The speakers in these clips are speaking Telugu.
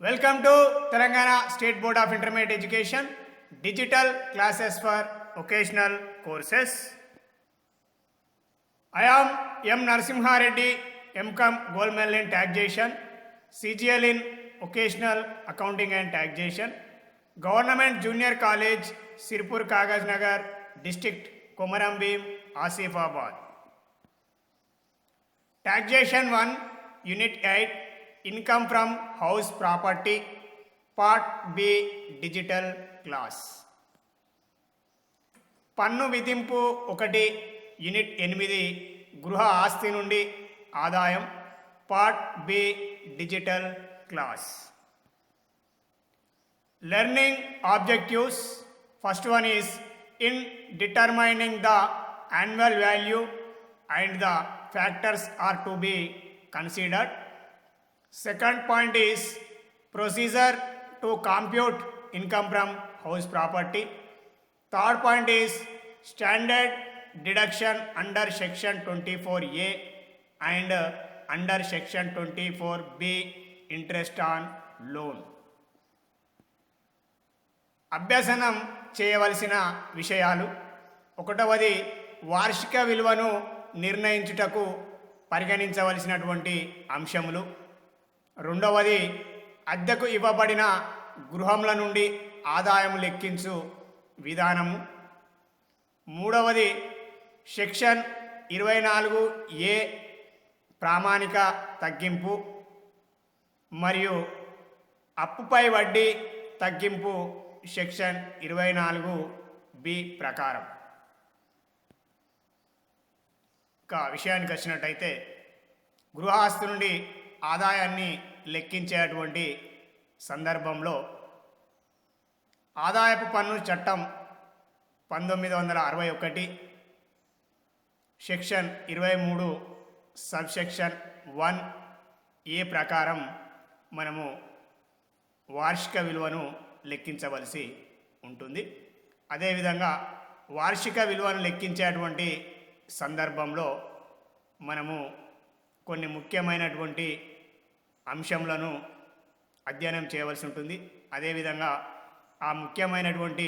Welcome to Telangana State Board of Intermediate Education Digital Classes for Occasional Courses. I am M. Narasimha Reddy, MCom Gold Medal in Taxation, CGL in Occasional Accounting and Taxation, Government Junior College, Sirpur Kagaz Nagar, District Komaram Bhim, Asifabad. Taxation 1, Unit 8, Income from House Property, Part B, Digital Class. పన్ను విధింపు 1 యూనిట్ 8 గృహ ఆస్తి నుండి ఆదాయం part B digital class. Learning objectives. First one is in determining the annual value and the factors are to be considered. Second point is procedure to compute income from house property. Third point is standard deduction under section 24A and under section 24B interest on loan. అభ్యసనం చేయవలసిన విషయాలు. ఒకటవది వార్షిక విలువను నిర్ణయించుటకు పరిగణించవలసినటువంటి అంశములు. రెండవది అద్దెకు ఇవ్వబడిన గృహముల నుండి ఆదాయం లెక్కించు విధానము. మూడవది సెక్షన్ 24A ప్రామాణిక తగ్గింపు మరియు అప్పుపై వడ్డీ తగ్గింపు సెక్షన్ 24B ప్రకారం. ఇంకా విషయానికి వచ్చినట్టయితే గృహఆస్తి నుండి ఆదాయాన్ని లెక్కించేటువంటి సందర్భంలో ఆదాయపు పన్ను చట్టం 1961 సెక్షన్ 23 సబ్సెక్షన్ 1A ప్రకారం మనము వార్షిక విలువను లెక్కించవలసి ఉంటుంది. అదేవిధంగా వార్షిక విలువను లెక్కించేటువంటి సందర్భంలో మనము కొన్ని ముఖ్యమైనటువంటి అంశములను అధ్యయనం చేయవలసి ఉంటుంది. అదేవిధంగా ఆ ముఖ్యమైనటువంటి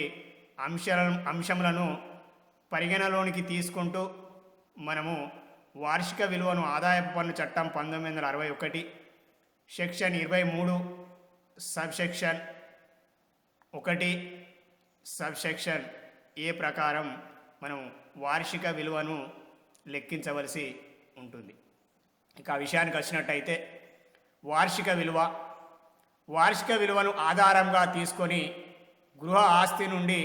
అంశములను పరిగణలోనికి తీసుకుంటూ మనము వార్షిక విలువను ఆదాయపు పన్ను చట్టం 1961 సెక్షన్ 23 సబ్సెక్షన్ 1 సబ్సెక్షన్ ఏ ప్రకారం మనం వార్షిక విలువను లెక్కించవలసి ఉంటుంది. ఇక ఆ విషయానికి వచ్చినట్టయితే వార్షిక విలువను ఆధారంగా తీసుకొని గృహ ఆస్తి నుండి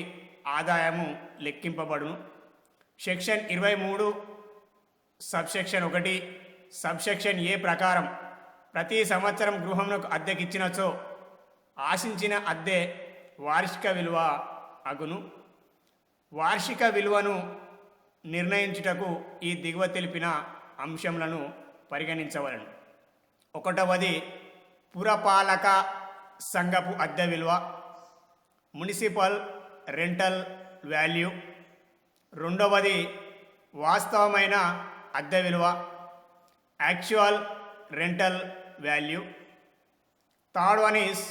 ఆదాయము లెక్కింపబడును. సెక్షన్ 23 సబ్సెక్షన్ 1 సబ్సెక్షన్ ఏ ప్రకారం ప్రతి సంవత్సరం గృహమునకు అద్దెకిచ్చినచో ఆశించిన అద్దె వార్షిక విలువ అగును. వార్షిక విలువను నిర్ణయించుటకు ఈ దిగువ తెలిపిన అంశములను పరిగణించవలను. ఒకటవది పురపాలక సంఘపు అద్దె విలువ, మునిసిపల్ రెంటల్ వాల్యూ. రెండవది వాస్తవమైన అద్దె విలువ, actual rental value. Third one is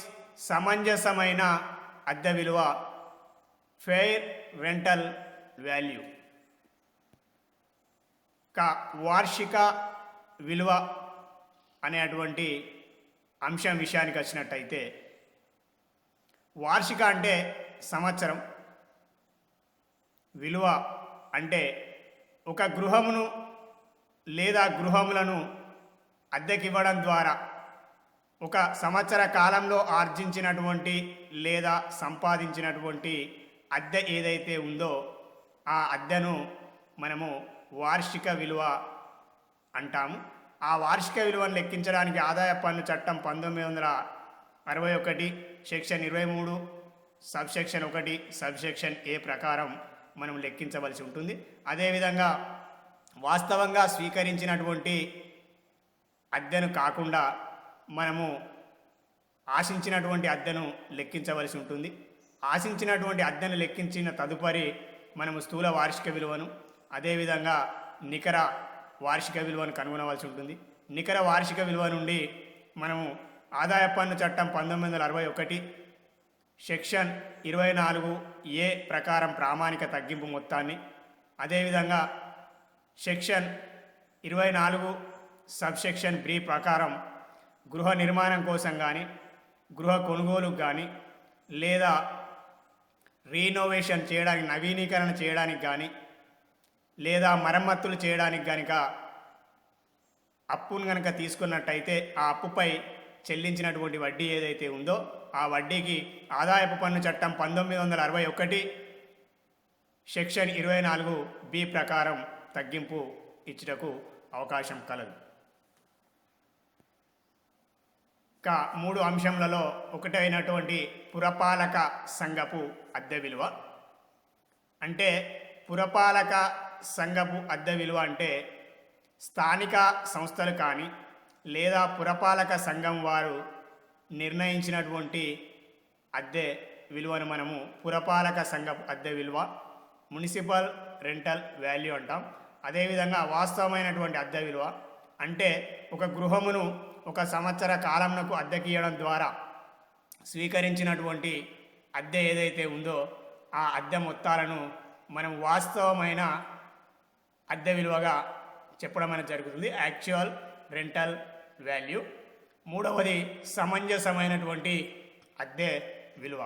సమంజసమైన అద్దె విలువ, ఫెయిర్ రెంటల్ వాల్యూ. వార్షిక విలువ అనేటువంటి అంశం విషయానికి వచ్చినట్టయితే వార్షిక అంటే సంవత్సరం, విలువ అంటే ఒక గృహమును లేదా గృహములను అద్దెకివ్వడం ద్వారా ఒక సంవత్సర కాలంలో ఆర్జించినటువంటి లేదా సంపాదించినటువంటి అద్దె ఏదైతే ఉందో ఆ అద్దెను మనము వార్షిక విలువ అంటాము. ఆ వార్షిక విలువను లెక్కించడానికి ఆదాయ పన్ను చట్టం 1961 సెక్షన్ 23 సబ్సెక్షన్ 1 సబ్సెక్షన్ ఏ ప్రకారం మనం లెక్కించవలసి ఉంటుంది. అదేవిధంగా వాస్తవంగా స్వీకరించినటువంటి అద్దెను కాకుండా మనము ఆశించినటువంటి అద్దెను లెక్కించవలసి ఉంటుంది. ఆశించినటువంటి అద్దెను లెక్కించిన తదుపరి మనము స్థూల వార్షిక విలువను అదేవిధంగా నికర వార్షిక విలువను కనుగొనవలసి ఉంటుంది. నికర వార్షిక విలువ నుండి మనము ఆదాయ పన్ను చట్టం 1961 సెక్షన్ 24A ప్రకారం ప్రామాణిక తగ్గింపు మొత్తాన్ని, అదేవిధంగా సెక్షన్ 24 సబ్సెక్షన్ B ప్రకారం గృహ నిర్మాణం కోసం కానీ, గృహ కొనుగోలుకు కానీ, లేదా రీనోవేషన్ చేయడానికి, నవీకరణ చేయడానికి కానీ, లేదా మరమ్మతులు చేయడానికి కనుక అప్పును కనుక తీసుకున్నట్టయితే ఆ అప్పుపై చెల్లించినటువంటి వడ్డీ ఏదైతే ఉందో ఆ వడ్డీకి ఆదాయపు పన్ను చట్టం 1961 సెక్షన్ 24B ప్రకారం తగ్గింపు ఇచ్చుటకు అవకాశం కలదు. ఇంకా 3 అంశములలో ఒకటైనటువంటి పురపాలక సంఘపు అద్దె విలువ. అంటే పురపాలక సంఘపు అద్దె విలువ అంటే స్థానిక సంస్థలు కానీ లేదా పురపాలక సంఘం వారు నిర్ణయించినటువంటి అద్దె విలువను మనము పురపాలక సంఘపు అద్దె విలువ, మున్సిపల్ రెంటల్ వాల్యూ అంటాం. అదేవిధంగా వాస్తవమైనటువంటి అద్దె విలువ అంటే ఒక గృహమును 1 సంవత్సర కాలంకు అద్దెకియడం ద్వారా స్వీకరించినటువంటి అద్దె ఏదైతే ఉందో ఆ అద్దె మొత్తాలను మనం వాస్తవమైన అద్దె విలువగా చెప్పడం అనేది జరుగుతుంది, యాక్చువల్ రెంటల్ వాల్యూ. 3వది సమంజసమైనటువంటి అద్దె విలువ,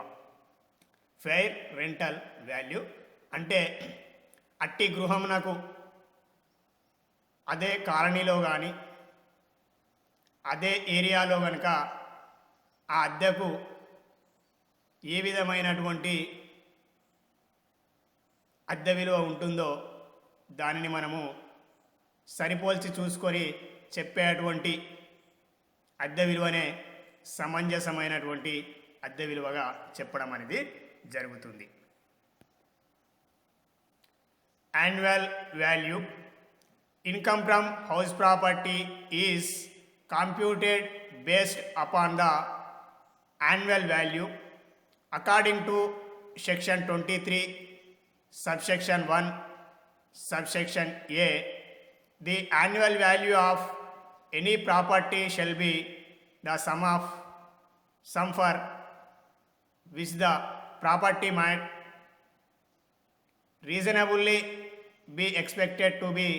ఫెయిర్ రెంటల్ వాల్యూ. అంటే అట్టి గృహమునకు అదే కాలనీలో కానీ అదే ఏరియాలో కనుక ఆ అద్దెకు ఏ విధమైనటువంటి అద్దె విలువ ఉంటుందో దానిని మనము సరిపోల్చి చూసుకొని చెప్పేటువంటి అద్దె విలువనే సమంజసమైనటువంటి అద్దె విలువగా చెప్పడం అనేది జరుగుతుంది. Annual value. Income from house property is computed based upon the annual value according to section 23 subsection 1 subsection A. The annual value of any property shall be the sum for which the property might reasonably be expected to be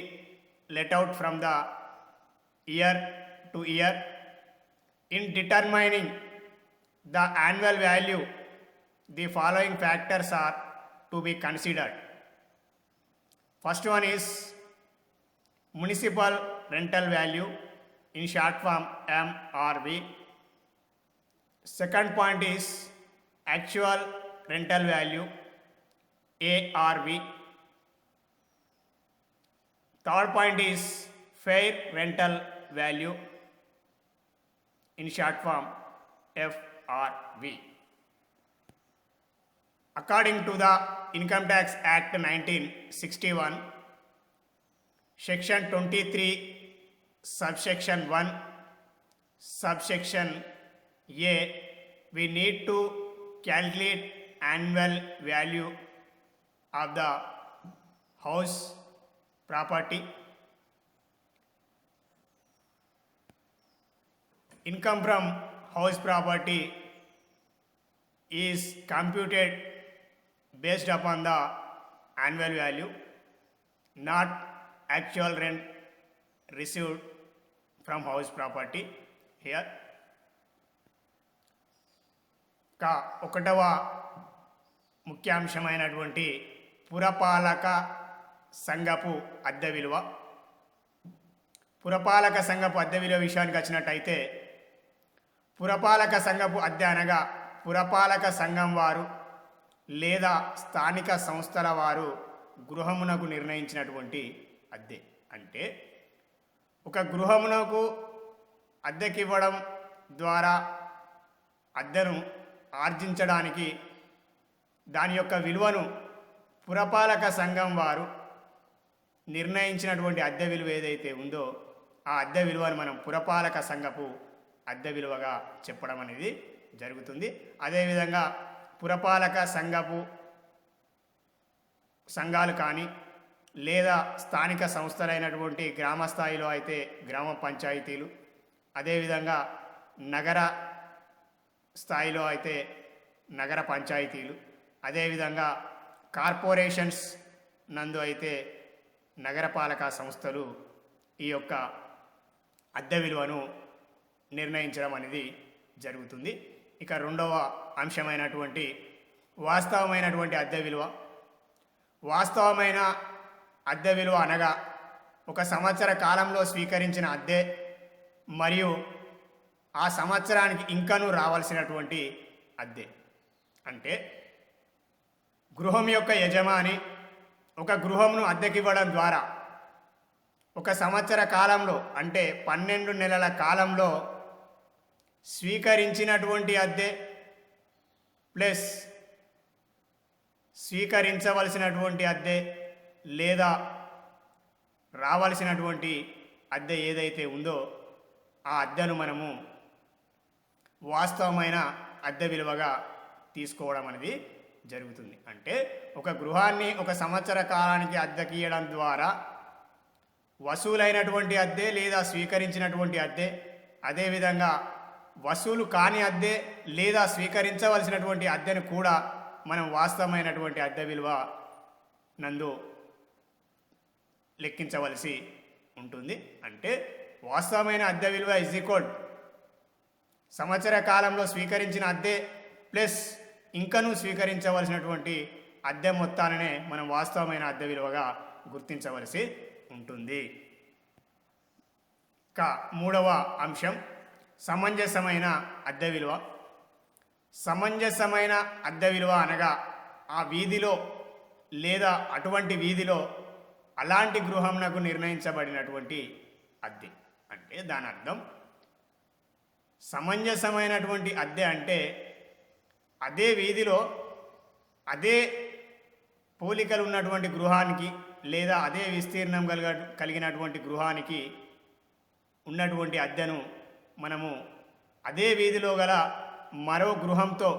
let out from the year to year. In determining the annual value, the following factors are to be considered. First one is municipal rental value, in short form MRV. Second point is actual rental value, ARV. Third point is fair rental value, in short form FRV. According to the Income Tax Act 1961, Section 23, subsection 1, subsection A, we need to calculate annual value of the house property. Income from house property is computed based upon the annual value, not actual rent received from house property here. కా 1వ ముఖ్యాంశమైనటువంటి పురపాలక సంఘపు అద్దె విలువ. పురపాలక సంఘపు అద్దె విలువ విషయానికి వచ్చినట్టయితే పురపాలక సంఘపు అద్దె అనగా పురపాలక సంఘం వారు లేదా స్థానిక సంస్థల వారు గృహమునకు నిర్ణయించినటువంటి అద్దె. అంటే ఒక గృహమునకు అద్దెకివ్వడం ద్వారా అద్దెను ఆర్జించడానికి దాని యొక్క విలువను పురపాలక సంఘం వారు నిర్ణయించినటువంటి అద్దె విలువ ఏదైతే ఉందో ఆ అద్దె విలువను మనం పురపాలక సంఘపు అద్దె విలువగా చెప్పడం అనేది జరుగుతుంది. అదేవిధంగా పురపాలక సంఘాలు కానీ లేదా స్థానిక సంస్థలైనటువంటి గ్రామ స్థాయిలో అయితే గ్రామ పంచాయతీలు, అదేవిధంగా నగర స్థాయిలో అయితే నగర పంచాయతీలు, అదేవిధంగా కార్పొరేషన్స్ నందు అయితే నగరపాలక సంస్థలు ఈ యొక్క అద్దె విలువను నిర్ణయించడం అనేది జరుగుతుంది. ఇక రెండవ అంశమైనటువంటి వాస్తవమైనటువంటి అద్దె విలువ. వాస్తవమైన అద్దె విలువ అనగా ఒక సంవత్సర కాలంలో స్వీకరించిన అద్దె మరియు ఆ సంవత్సరానికి ఇంకనూ రావాల్సినటువంటి అద్దె. అంటే గృహం యొక్క యజమాని ఒక గృహంను అద్దెకివ్వడం ద్వారా ఒక సంవత్సర కాలంలో అంటే 12 నెలల కాలంలో స్వీకరించినటువంటి అద్దె ప్లస్ స్వీకరించవలసినటువంటి అద్దె లేదా రావాల్సినటువంటి అద్దె ఏదైతే ఉందో ఆ అద్దెను మనము వాస్తవమైన అద్దె విలువగా తీసుకోవడం అనేది జరుగుతుంది. అంటే ఒక గృహాన్ని ఒక సంవత్సర కాలానికి అద్దెకియడం ద్వారా వసూలైనటువంటి అద్దె లేదా స్వీకరించినటువంటి అద్దె, అదేవిధంగా వసూలు కాని అద్దె లేదా స్వీకరించవలసినటువంటి అద్దెను కూడా మనం వాస్తవమైనటువంటి అద్దె విలువ నందు లెక్కించవలసి ఉంటుంది. అంటే వాస్తవమైన అద్దె విలువ ఈక్వల్ సంవత్సర కాలంలో స్వీకరించిన అద్దె ప్లస్ ఇంకనూ స్వీకరించవలసినటువంటి అద్దె మొత్తాలనే మనం వాస్తవమైన అద్దె విలువగా గుర్తించవలసి ఉంటుంది. మూడవ అంశం సమంజసమైన అద్దె విలువ. సమంజసమైన అద్దె విలువ అనగా ఆ వీధిలో లేదా అటువంటి వీధిలో అలాంటి గృహంనకు నిర్ణయించబడినటువంటి అద్దె. అంటే దాని అర్థం సమంజసమైనటువంటి అద్దె అంటే అదే వీధిలో అదే పోలికలు ఉన్నటువంటి గృహానికి లేదా అదే విస్తీర్ణం కలిగినటువంటి గృహానికి ఉన్నటువంటి అద్దెను మనము అదే వీధిలో గల మరో గృహంతో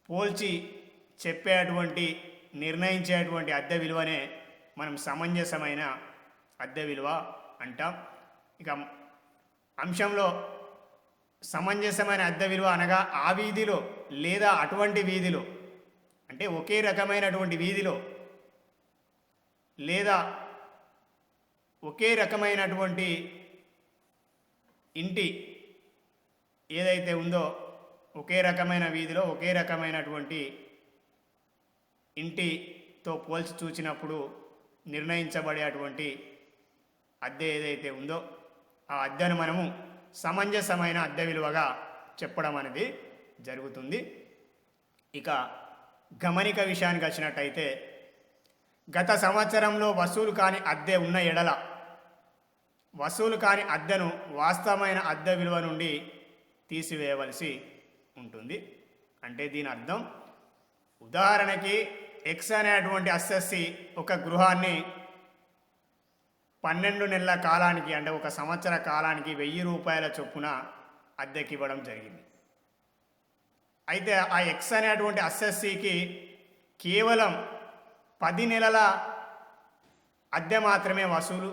పోల్చి చెప్పేటువంటి నిర్ణయించేటువంటి అద్దె విలువనే మనం సమంజసమైన అద్దె విలువ అంటాం. ఇక అంశంలో సమంజసమైన అద్దె విలువ అనగా ఆ వీధిలో లేదా అటువంటి వీధిలో అంటే ఒకే రకమైనటువంటి వీధిలో లేదా ఒకే రకమైనటువంటి ఇంటి ఏదైతే ఉందో ఒకే రకమైన వీధిలో ఒకే రకమైనటువంటి ఇంటితో పోల్చి చూసినప్పుడు నిర్ణయించబడేటువంటి అద్దె ఏదైతే ఉందో ఆ అద్దెను మనము సమంజసమైన అద్దె విలువగా చెప్పడం అనేది జరుగుతుంది. ఇక గమనిక విషయానికి వచ్చినట్టయితే గత సంవత్సరంలో వసూలు కాని అద్దె ఉన్న ఎడల వసూలు కాని అద్దెను వాస్తవమైన అద్దె విలువ నుండి తీసివేయవలసి ఉంటుంది. అంటే దీని అర్థం ఉదాహరణకి ఎక్స్ అనేటువంటి అసెస్సి ఒక గృహాన్ని 12 నెలల కాలానికి అంటే ఒక సంవత్సర కాలానికి 1000 రూపాయల చొప్పున అద్దెకి ఇవ్వడం జరిగింది. అయితే ఆ ఎక్స్ అనేటువంటి అసెస్సికి కేవలం 10 నెలల అద్దె మాత్రమే వసూలు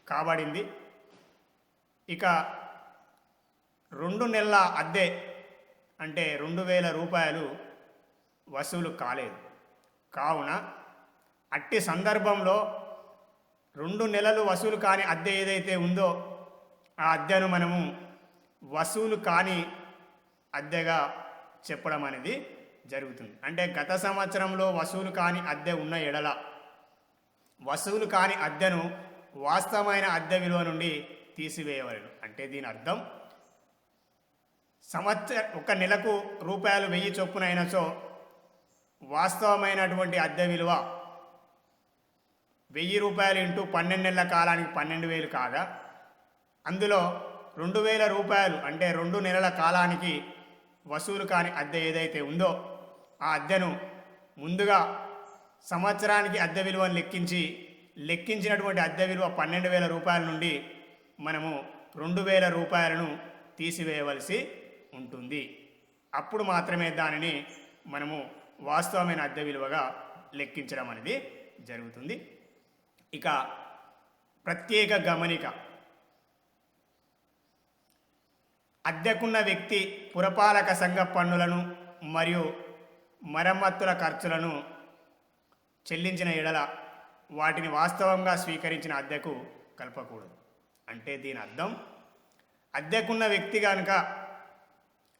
కాబడింది. ఇక 2 నెలల అద్దె అంటే 2000 రూపాయలు వసూలు కాలేదు. కావున అట్టి సందర్భంలో 2 నెలలు వసూలు కాని అద్దె ఏదైతే ఉందో ఆ అద్దెను మనము వసూలు కాని అద్దెగా చెప్పడం అనేది జరుగుతుంది. అంటే గత సంవత్సరంలో వసూలు కాని అద్దె ఉన్న ఎడల వసూలు కాని అద్దెను వాస్తవమైన అద్దె విలువ నుండి తీసివేయవలెను. అంటే దీని అర్థం ఒక నెలకు రూపాయలు 1000 చొప్పున అయినచో వాస్తవమైనటువంటి అద్దె విలువ 1000 రూపాయలు ఇంటూ 12 నెలల కాలానికి 12,000 కాగా అందులో 2000 రూపాయలు అంటే 2 నెలల కాలానికి వసూలు కాని అద్దె ఏదైతే ఉందో ఆ అద్దెను ముందుగా సంవత్సరానికి అద్దె విలువను లెక్కించినటువంటి అద్దె విలువ 12,000 రూపాయల నుండి మనము 2,000 రూపాయలను తీసివేయవలసి ఉంటుంది. అప్పుడు మాత్రమే దానిని మనము వాస్తవమైన అద్దె విలువగా లెక్కించడం అనేది జరుగుతుంది. ఇక ప్రత్యేక గమనిక. అద్దెకున్న వ్యక్తి పురపాలక సంఘ పన్నులను మరియు మరమ్మతుల ఖర్చులను చెల్లించిన ఎడల వాటిని వాస్తవంగా స్వీకరించిన అద్దెకు కలపకూడదు. అంటే దీని అర్థం, అద్దెకున్న వ్యక్తి కనుక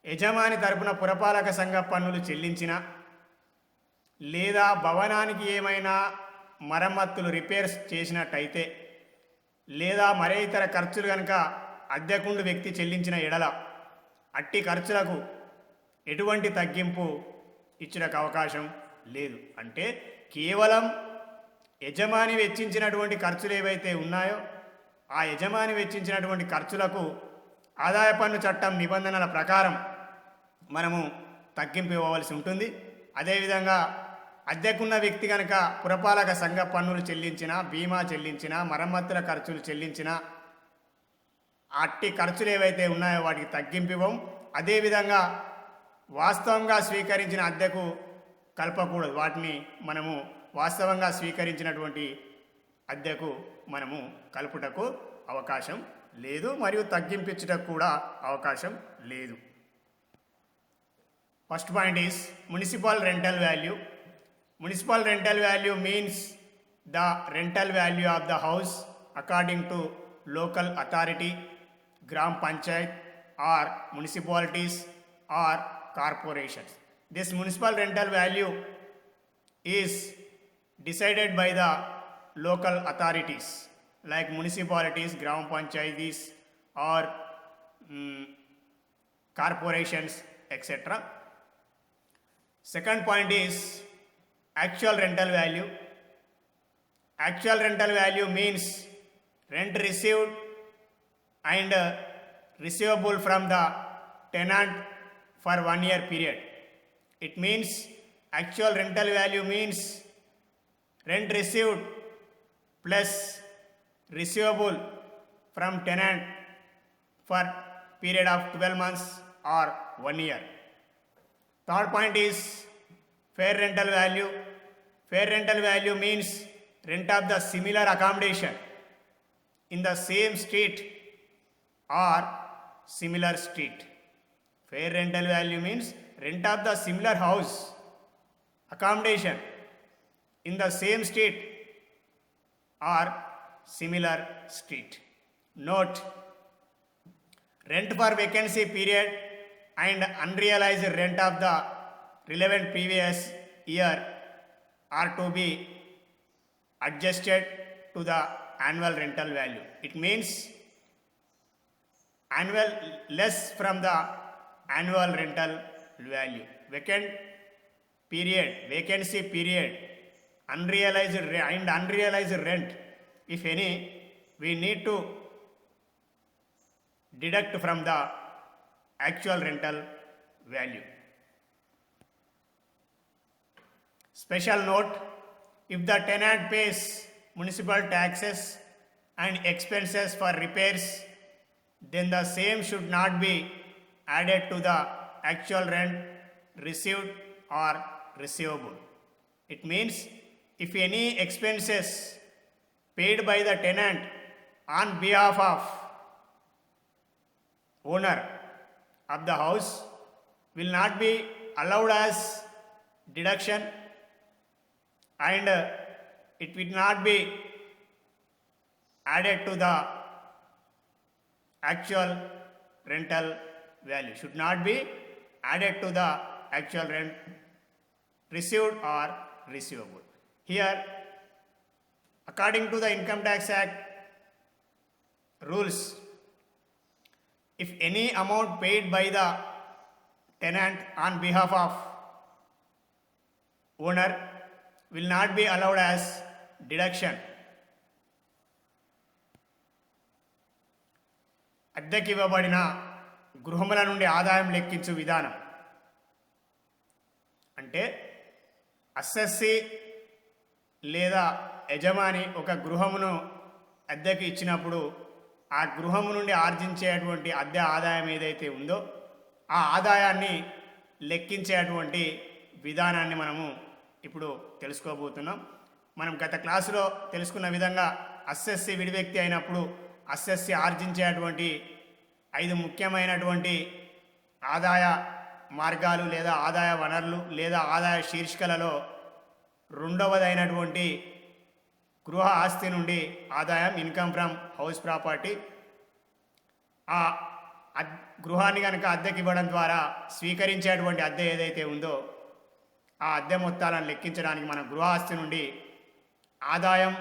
యజమాని తరపున పురపాలక సంఘ పన్నులు చెల్లించిన లేదా భవనానికి ఏమైనా మరమ్మతులు రిపేర్స్ చేసినట్టయితే లేదా మరే ఇతర ఖర్చులు కనుక అద్దెకుండు వ్యక్తి చెల్లించిన ఎడల అట్టి ఖర్చులకు ఎటువంటి తగ్గింపు ఇచ్చుటకు అవకాశం లేదు. అంటే కేవలం యజమాని వెచ్చించినటువంటి ఖర్చులు ఏవైతే ఉన్నాయో ఆ యజమాని వెచ్చించినటువంటి ఖర్చులకు ఆదాయ పన్ను చట్టం నిబంధనల ప్రకారం మనము తగ్గింపు ఇవ్వవలసి ఉంటుంది. అదేవిధంగా అద్దెకున్న వ్యక్తి కనుక పురపాలక సంఘ పన్నులు చెల్లించిన, బీమా చెల్లించిన, మరమ్మతుల ఖర్చులు చెల్లించిన అట్టి ఖర్చులు ఏవైతే ఉన్నాయో వాటికి తగ్గింపు ఇవ్వం. అదేవిధంగా వాస్తవంగా స్వీకరించిన అద్దెకు కలపకూడదు. వాటిని మనము వాస్తవంగా స్వీకరించినటువంటి అద్దెకు మనము కలుపుటకు అవకాశం లేదు మరియు తగ్గింపించుటకు కూడా అవకాశం లేదు. First point is municipal rental value. Municipal rental value means the rental value of the house according to local authority, Gram Panchayat or municipalities or corporations. This municipal rental value is decided by the local authorities like municipalities, Gram Panchayats or corporations, etc. Second point is actual rental value. Actual rental value means rent received and receivable from the tenant for 1 year period. It means actual rental value means rent received plus receivable from tenant for period of 12 months or 1 year. Third point is fair rental value. Fair rental value means rent of the similar accommodation in the same street or similar street. Fair rental value means rent of the similar house, accommodation in the same street or similar street. Note, rent for vacancy period and unrealized rent of the relevant previous year are to be adjusted to the annual rental value. It means annual less from the annual rental value. Vacancy period, unrealized rent, if any, we need to deduct from the actual rental value. Special note, if the tenant pays municipal taxes and expenses for repairs, then the same should not be added to the actual rent received or receivable. It means if any expenses paid by the tenant on behalf of owner of the house will not be allowed as deduction and it will not be added to the actual rental value, should not be added to the actual rent received or receivable. Here, according to the Income Tax Act rules, if any amount paid by the tenant on behalf of owner will not be allowed as deduction. అద్దెకి ఇవ్వబడిన గృహముల నుండి ఆదాయం లెక్కించు విధానం అంటే అసెస్సీ లేదా యజమాని ఒక గృహమును అద్దెకి ఇచ్చినప్పుడు ఆ గృహము నుండి ఆర్జించేటువంటి అద్దె ఆదాయం ఏదైతే ఉందో ఆ ఆదాయాన్ని లెక్కించేటువంటి విధానాన్ని మనము ఇప్పుడు తెలుసుకోబోతున్నాం. మనం గత క్లాసులో తెలుసుకున్న విధంగా అసెస్సీ విడి వ్యక్తి అయినప్పుడు అసెస్సీ ఆర్జించేటువంటి 5 ముఖ్యమైనటువంటి ఆదాయ మార్గాలు లేదా ఆదాయ వనరులు లేదా ఆదాయ శీర్షికలలో రెండవదైనటువంటి గృహ ఆస్తి నుండి ఆదాయం, ఇన్కమ్ ఫ్రమ్ హౌస్ ప్రాపర్టీ. ఆ గృహాన్ని కనుక అద్దెకి ఇవ్వడం ద్వారా స్వీకరించేటువంటి అద్దె ఏదైతే ఉందో ఆ అద్దె మొత్తాలను లెక్కించడానికి మనం గృహ ఆస్తి నుండి ఆదాయం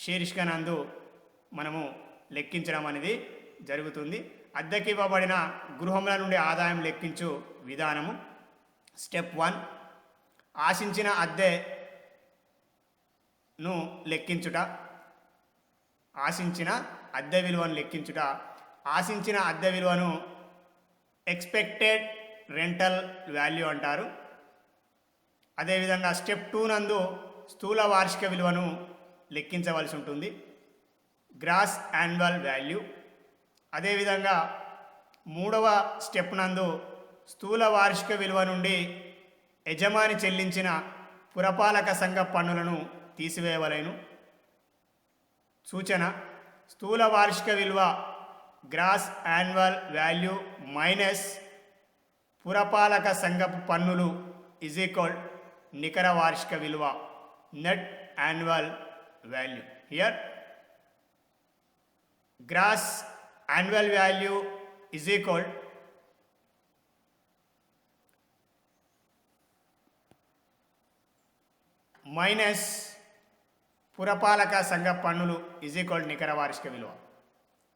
శీర్షికనందు మనము లెక్కించడం అనేది జరుగుతుంది. అద్దెకి ఇవ్వబడిన గృహముల నుండి ఆదాయం లెక్కించు విధానము. స్టెప్ 1, ఆశించిన అద్దెను లెక్కించుట. ఆశించిన అద్దె విలువను లెక్కించుట. ఆశించిన అద్దె విలువను ఎక్స్పెక్టెడ్ రెంటల్ వాల్యూ అంటారు. అదేవిధంగా స్టెప్ 2 నందు స్థూల వార్షిక విలువను లెక్కించవలసి ఉంటుంది, గ్రాస్ యాన్యువల్ వాల్యూ. అదేవిధంగా 3వ స్టెప్ నందు స్థూల వార్షిక విలువ నుండి యజమాని చెల్లించిన పురపాలక సంఘ పన్నులను తీసివేయవలెను. సూచన: స్థూల వార్షిక విలువ గ్రాస్ యాన్యువల్ వాల్యూ మైనస్ పురపాలక సంఘపు పన్నులు ఈజ్ ఈక్వల్ నికర వార్షిక విలువ, net annual value. Here gross annual value is equal minus పురపాలక సంఘ పన్నులు ఈజ్ ఈక్వల్ నికర వార్షిక విలువ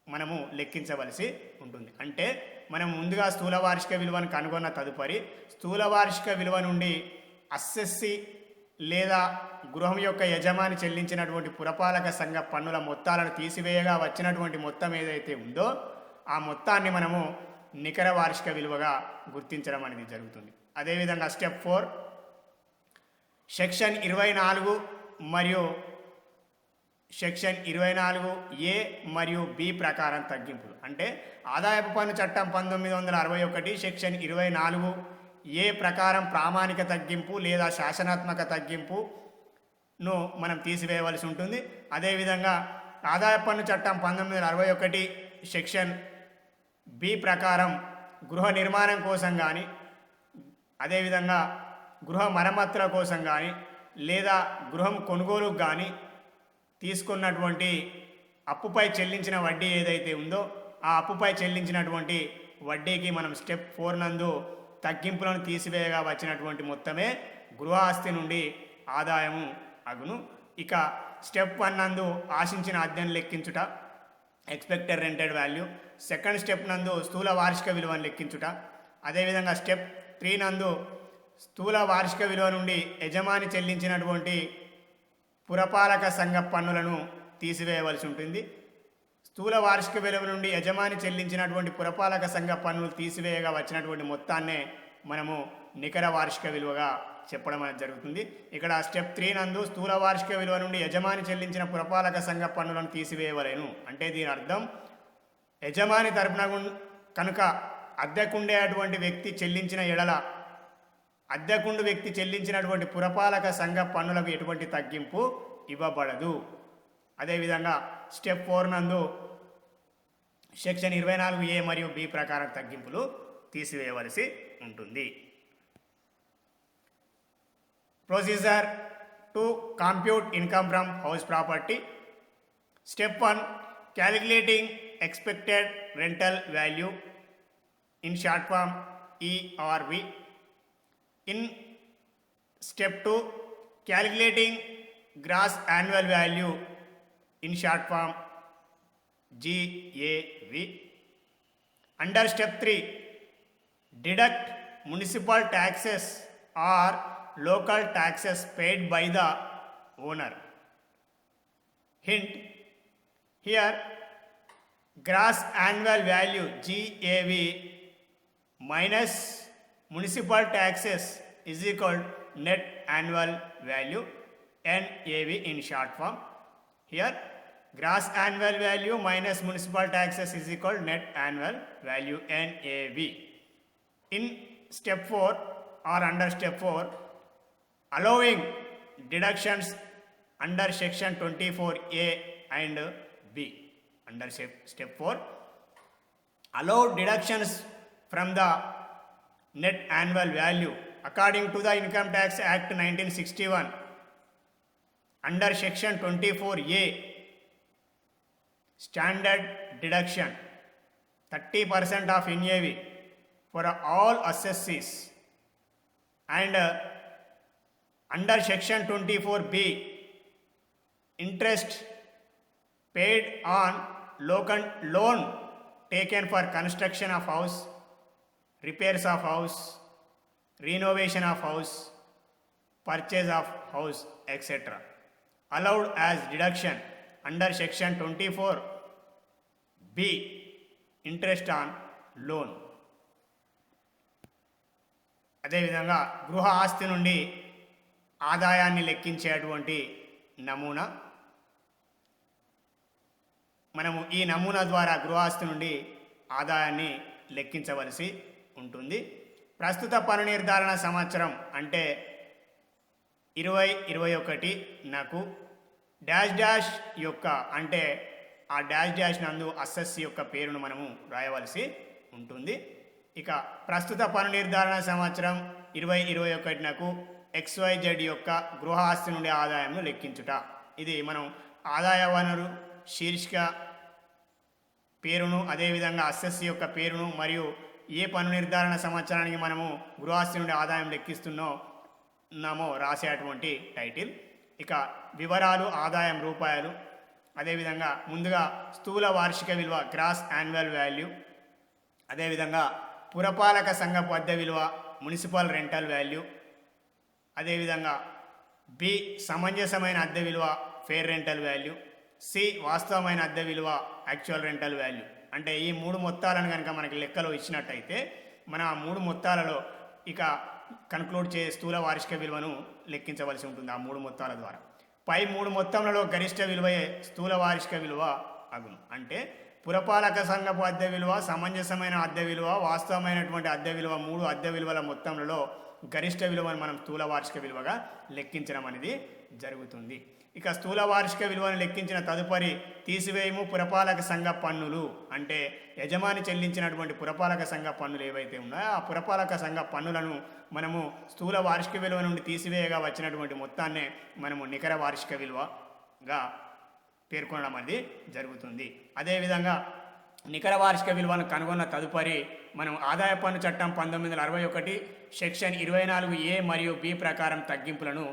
మనము లెక్కించవలసి ఉంటుంది. అంటే మనం ముందుగా స్థూల వార్షిక విలువను కనుగొన్న తదుపరి స్థూల వార్షిక విలువ నుండి అస్సెస్సి లేదా గృహం యొక్క యజమాని చెల్లించినటువంటి పురపాలక సంఘ పన్నుల మొత్తాలను తీసివేయగా వచ్చినటువంటి మొత్తం ఏదైతే ఉందో ఆ మొత్తాన్ని మనము నికర వార్షిక విలువగా గుర్తించడం అనేది జరుగుతుంది. అదేవిధంగా స్టెప్ 4, సెక్షన్ 24 మరియు సెక్షన్ 24A మరియు B ప్రకారం తగ్గింపులు. అంటే ఆదాయపు పన్ను చట్టం 1961 సెక్షన్ 24A ప్రకారం ప్రామాణిక తగ్గింపు లేదా శాసనాత్మక తగ్గింపును మనం తీసివేయవలసి ఉంటుంది. అదేవిధంగా ఆదాయపు పన్ను చట్టం 1961 సెక్షన్ B ప్రకారం గృహ నిర్మాణం కోసం కానీ, అదేవిధంగా గృహ మరమ్మతుల కోసం కానీ లేదా గృహం కొనుగోలుకు కానీ తీసుకున్నటువంటి అప్పుపై చెల్లించిన వడ్డీ ఏదైతే ఉందో ఆ అప్పుపై చెల్లించినటువంటి వడ్డీకి మనం స్టెప్ 4 నందు తగ్గింపులను తీసివేయగా వచ్చినటువంటి మొత్తమే గృహ ఆస్తి నుండి ఆదాయము అగును. ఇక స్టెప్ 1 నందు ఆశించిన అద్దెను లెక్కించుట, expected rented value. Second step నందు స్థూల వార్షిక విలువను లెక్కించుట. అదేవిధంగా స్టెప్ 3 నందు స్థూల వార్షిక విలువ నుండి యజమాని చెల్లించినటువంటి పురపాలక సంఘ పన్నులను తీసివేయవలసి ఉంటుంది. స్థూల వార్షిక విలువ నుండి యజమాని చెల్లించినటువంటి పురపాలక సంఘ పన్నులు తీసివేయగా వచ్చినటువంటి మొత్తాన్నే మనము నికర వార్షిక విలువగా చెప్పడం అనేది జరుగుతుంది. ఇక్కడ స్టెప్ 3 నందు స్థూల వార్షిక విలువ నుండి యజమాని చెల్లించిన పురపాలక సంఘ పన్నులను తీసివేయవలేను. అంటే దీని అర్థం యజమాని తరపున కనుక అద్దెకుండేటువంటి వ్యక్తి చెల్లించిన ఎడల అద్దెకుండు వ్యక్తి చెల్లించినటువంటి పురపాలక సంఘ పన్నులకు ఎటువంటి తగ్గింపు ఇవ్వబడదు. అదేవిధంగా స్టెప్ 4 నందు సెక్షన్ 24A మరియు B ప్రకారం తగ్గింపులు తీసివేయవలసి ఉంటుంది. Procedure to compute income from house property. Step 1, calculating expected rental value in short form ERV. In step 2, calculating gross annual value in short form GAV. Under step 3, deduct municipal taxes or local taxes paid by the owner. Hint: here gross annual value GAV minus municipal taxes is equal net annual value NAV in short form. Here gross annual value minus municipal taxes is equal net annual value NAV. In step 4 or under step 4, allowing deductions under section 24A and B. Under step 4, allowed deductions from the net annual value according to the Income Tax Act 1961 under section 24A. Standard deduction 30% of NAV for all assessees, and under section 24B, interest paid on loan taken for construction of house, repairs of house, renovation of house, purchase of house, etc. allowed as deduction under section 24B, interest on loan. అదేవిధంగా గృహ ఆస్తి నుండి ఆదాయాన్ని లెక్కించేటువంటి నమూనా. మనము ఈ నమూనా ద్వారా గృహాస్తి నుండి ఆదాయాన్ని లెక్కించవలసి ఉంటుంది. ప్రస్తుత పన్ను నిర్ధారణ సంవత్సరం అంటే 2021 నాకు డాష్ డాష్ యొక్క అంటే ఆ డాష్ డాష్ నందు అసెస్ యొక్క పేరును మనము రాయవలసి ఉంటుంది. ఇక ప్రస్తుత పన్ను నిర్ధారణ సంవత్సరం 2021 నాకు XYZ యొక్క గృహ ఆస్తి నుండి ఆదాయంను లెక్కించుట. ఇది మనం ఆదాయ వనరు శీర్షిక పేరును, అదేవిధంగా అసెస్ యొక్క పేరును మరియు ఏ పన్ను నిర్ధారణ సంవత్సరానికి మనము గృహాస్తి నుండి ఆదాయం లెక్కిస్తున్నామో రాసేటువంటి టైటిల్. ఇక వివరాలు, ఆదాయం రూపాయలు. అదేవిధంగా ముందుగా స్థూల వార్షిక విలువ గ్రాస్ యాన్యువల్ వాల్యూ, అదేవిధంగా పురపాలక సంఘపు అద్దె విలువ మున్సిపల్ రెంటల్ వాల్యూ, అదేవిధంగా బి సమంజసమైన అద్దె విలువ ఫెయిర్ రెంటల్ వాల్యూ, సి వాస్తవమైన అద్దె విలువ యాక్చువల్ రెంటల్ వాల్యూ. అంటే ఈ మూడు మొత్తాలను కనుక మనకి లెక్కలో ఇచ్చినట్టయితే మన ఆ మూడు మొత్తాలలో ఇక కన్క్లూడ్ స్థూల వార్షిక విలువను లెక్కించవలసి ఉంటుంది ఆ మూడు మొత్తాల ద్వారా. పై మూడు మొత్తములలో గరిష్ట విలువయే స్థూల వార్షిక విలువ అగును. అంటే పురపాలక సంఘపు అద్దె విలువ, సమంజసమైన అద్దె విలువ, వాస్తవమైనటువంటి అద్దె విలువ, మూడు అద్దె విలువల మొత్తంలో గరిష్ట విలువను మనం స్థూల వార్షిక విలువగా లెక్కించడం అనేది జరుగుతుంది. ఇక స్థూల వార్షిక విలువను లెక్కించిన తదుపరి తీసివేయము పురపాలక సంఘ పన్నులు. అంటే యజమాని చెల్లించినటువంటి పురపాలక సంఘ పన్నులు ఏవైతే ఉన్నాయో ఆ పురపాలక సంఘ పన్నులను మనము స్థూల వార్షిక విలువ నుండి తీసివేయగా వచ్చినటువంటి మొత్తాన్నే మనము నికర వార్షిక విలువగా పేర్కొనడం అనేది జరుగుతుంది. అదేవిధంగా నికర వార్షిక విలువను కనుగొన్న తదుపరి మనం ఆదాయ పన్ను చట్టం 1961 సెక్షన్ 24A మరియు B ప్రకారం తగ్గింపులను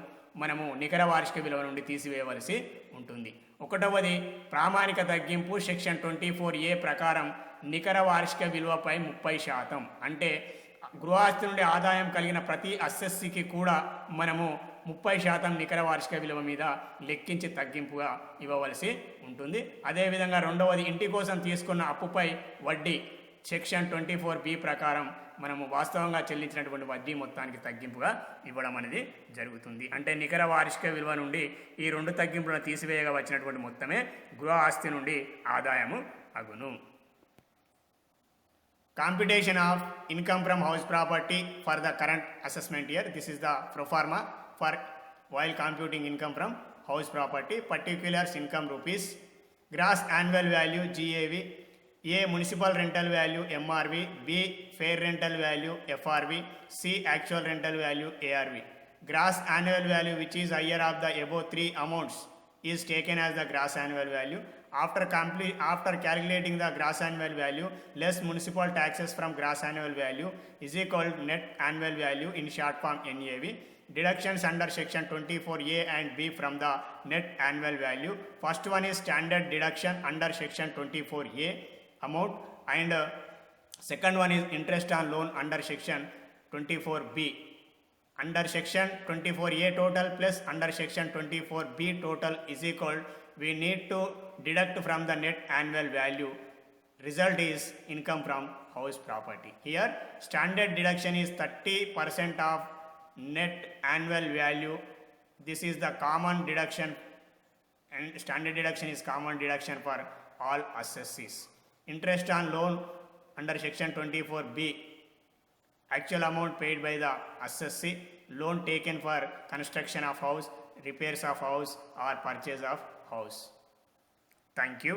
మనము నికర వార్షిక విలువ నుండి తీసివేయవలసి ఉంటుంది. ఒకటవది ప్రామాణిక తగ్గింపు సెక్షన్ 24A ప్రకారం నికర వార్షిక విలువపై 30%. అంటే గృహాస్తి నుండి ఆదాయం కలిగిన ప్రతి అసెస్సీకి కూడా మనము 30% నికర వార్షిక విలువ మీద లెక్కించి తగ్గింపుగా ఇవ్వవలసి ఉంటుంది. అదేవిధంగా రెండవది ఇంటి కోసం తీసుకున్న అప్పుపై వడ్డీ సెక్షన్ 24B ప్రకారం మనము వాస్తవంగా చెల్లించినటువంటి వడ్డీ మొత్తానికి తగ్గింపుగా ఇవ్వడం అనేది జరుగుతుంది. అంటే నికర వార్షిక విలువ నుండి ఈ రెండు తగ్గింపులను తీసివేయగా వచ్చినటువంటి మొత్తమే గృహ ఆస్తి నుండి ఆదాయము అగును. Computation of income from house property for the current assessment year. This is the pro forma for while computing income from house property. Particulars income rupees. Gross annual value GAV. A municipal rental value MRV. B fair rental value FRV. C actual rental value ARV. Gross annual value which is higher of the above three amounts is taken as the gross annual value. After calculating the gross annual value less municipal taxes from gross annual value is equal to net annual value, in short form NAV. Deductions under section 24A and B from the net annual value. First one is standard deduction under section 24A amount, and second one is interest on loan under section 24B. Under section 24A total plus under section 24B total is equal, we need to deduct from the net annual value. Result is income from house property. Here standard deduction is 30% of net annual value. This is the common deduction, and standard deduction is common deduction for all assessees. Interest on loan under section 24B, actual amount paid by the assessee. Loan taken for construction of house, repairs of house or purchase of house. Thank you.